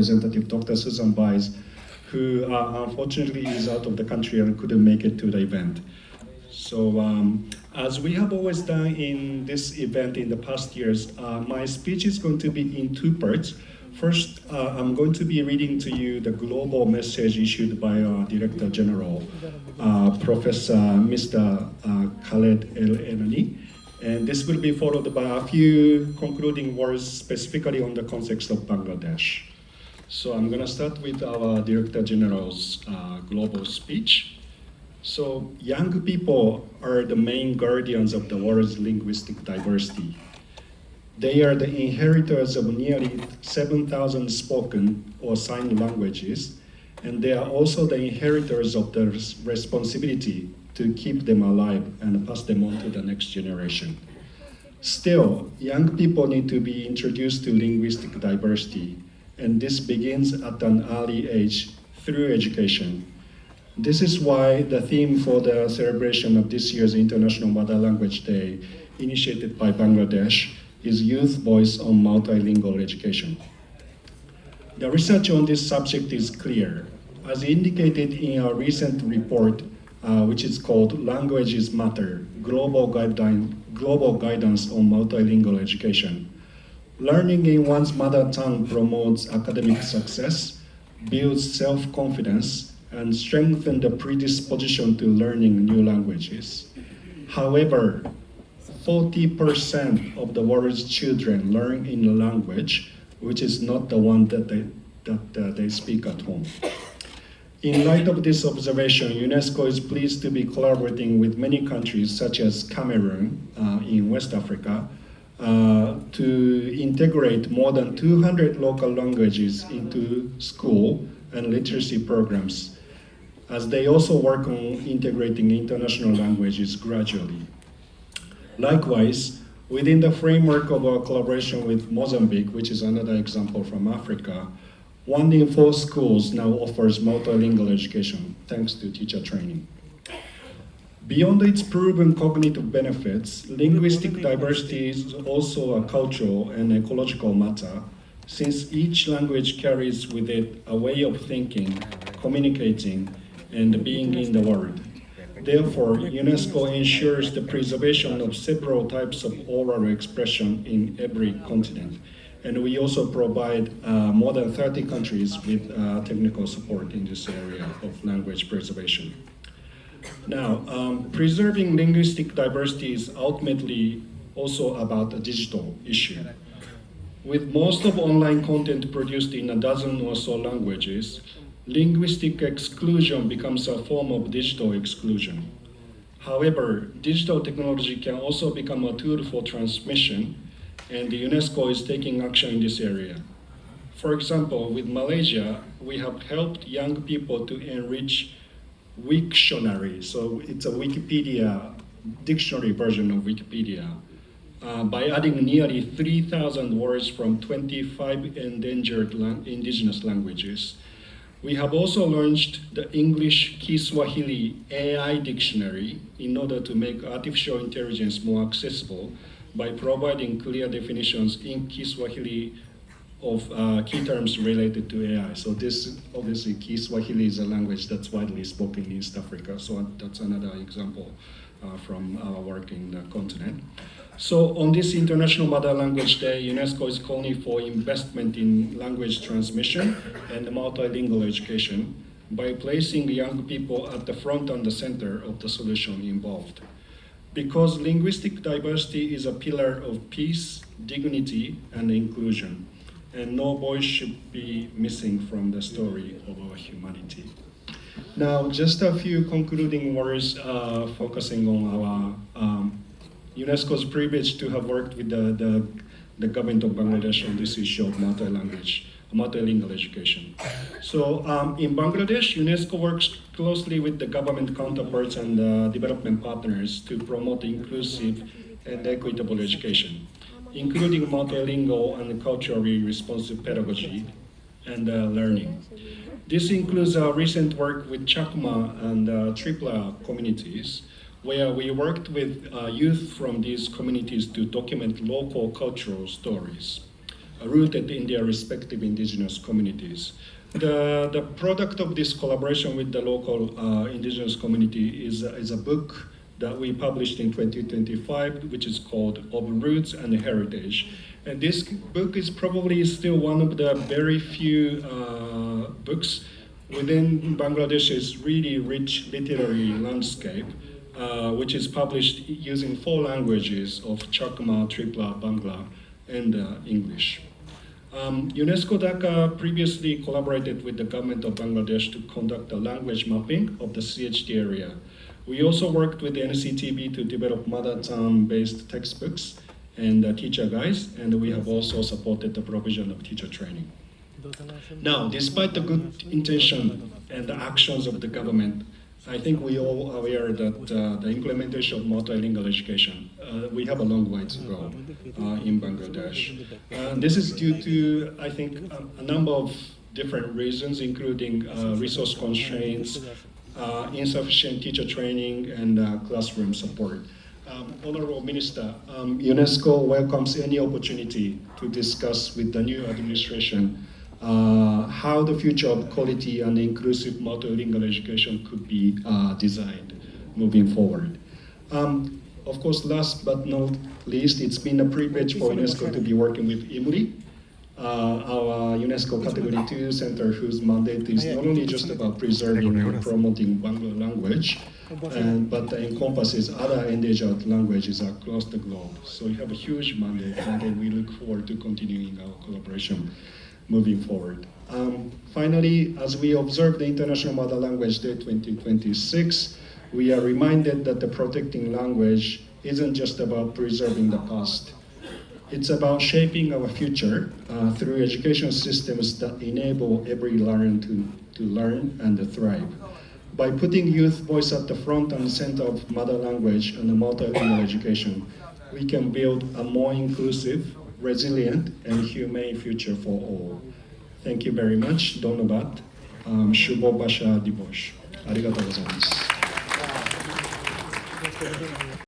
Representative Dr. Susan Bies, who unfortunately is out of the country and couldn't make it to the event. So as we have always done in this event in the past years, my speech is going to be in two parts. First, I'm going to be reading to you the global message issued by our Director General, Professor Mr. Khaled El-Enani. And this will be followed by a few concluding words specifically on the context of Bangladesh. So I'm going to start with our Director General's global speech. So young people are the main guardians of the world's linguistic diversity. They are the inheritors of nearly 7,000 spoken or signed languages, and they are also the inheritors of the responsibility to keep them alive and pass them on to the next generation. Still, young people need to be introduced to linguistic diversity, and this begins at an early age through education. This is why the theme for the celebration of this year's International Mother Language Day, initiated by Bangladesh, is Youth Voice on Multilingual Education. The research on this subject is clear. As indicated in our recent report, which is called Languages Matter, Global Guidance on Multilingual Education. Learning in one's mother tongue promotes academic success, builds self-confidence, and strengthens the predisposition to learning new languages. However, 40% of the world's children learn in a language which is not the one that they speak at home. In light of this observation, UNESCO is pleased to be collaborating with many countries such as Cameroon in West Africa to integrate more than 200 local languages into school and literacy programs, as they also work on integrating international languages gradually. Likewise, within the framework of our collaboration with Mozambique, which is another example from Africa, 1 in 4 schools now offers multilingual education, thanks to teacher training. Beyond its proven cognitive benefits, linguistic diversity is also a cultural and ecological matter, since each language carries with it a way of thinking, communicating, and being in the world. Therefore, UNESCO ensures the preservation of several types of oral expression in every continent. And we also provide more than 30 countries with technical support in this area of language preservation. Now, preserving linguistic diversity is ultimately also about a digital issue. With most of online content produced in a dozen or so languages, linguistic exclusion becomes a form of digital exclusion. However, digital technology can also become a tool for transmission, and the UNESCO is taking action in this area. For example, with Malaysia, we have helped young people to enrich Wiktionary, so it's a Wikipedia, dictionary version of Wikipedia, by adding nearly 3,000 words from 25 endangered indigenous languages. We have also launched the English Kiswahili AI dictionary in order to make artificial intelligence more accessible by providing clear definitions in Kiswahili of key terms related to AI. So this, obviously, Kiswahili is a language that's widely spoken in East Africa, so that's another example from our work in the continent. So on this International Mother Language Day, UNESCO is calling for investment in language transmission and multilingual education by placing young people at the front and the center of the solution involved. Because linguistic diversity is a pillar of peace, dignity, and inclusion, and no voice should be missing from the story of our humanity. Now, just a few concluding words focusing on our UNESCO's privilege to have worked with the government of Bangladesh on this issue of multilingual education. So in Bangladesh, UNESCO works closely with the government counterparts and development partners to promote inclusive and equitable education, including multilingual and culturally responsive pedagogy and learning. This includes our recent work with Chakma and Tripla communities, where we worked with youth from these communities to document local cultural stories. rooted in their respective indigenous communities. The product of this collaboration with the local indigenous community is a book that we published in 2025, which is called Of Roots and Heritage. And this book is probably still one of the very few books within Bangladesh's really rich literary landscape, which is published using 4 languages of Chakma, Tripla, Bangla, and English. UNESCO Dhaka previously collaborated with the government of Bangladesh to conduct a language mapping of the CHT area. We also worked with the NCTB to develop mother tongue-based textbooks and teacher guides, and we have also supported the provision of teacher training. Now, despite the good intention and the actions of the government, I think we all are aware that the implementation of multilingual education, we have a long way to go in Bangladesh. This is due to, I think, a number of different reasons, including resource constraints, insufficient teacher training, and classroom support. Honorable Minister, UNESCO welcomes any opportunity to discuss with the new administration how the future of quality and inclusive multilingual education could be designed moving forward. Of course, last but not least, it's been a privilege for UNESCO to be working with IMLI, our UNESCO Category 2 center, whose mandate is not only just about preserving and promoting Bangla language, but encompasses other endangered languages across the globe. So we have a huge mandate, and we look forward to continuing our collaboration moving forward. Finally, as we observe the International Mother Language Day 2026, we are reminded that the protecting language isn't just about preserving the past. It's about shaping our future through education systems that enable every learner to learn and thrive. By putting youth voice at the front and center of mother language and multilingual education, we can build a more inclusive, resilient, and humane future for all. Thank you very much. Donobat. Shubho Basha Dibosh. ありがとうございます。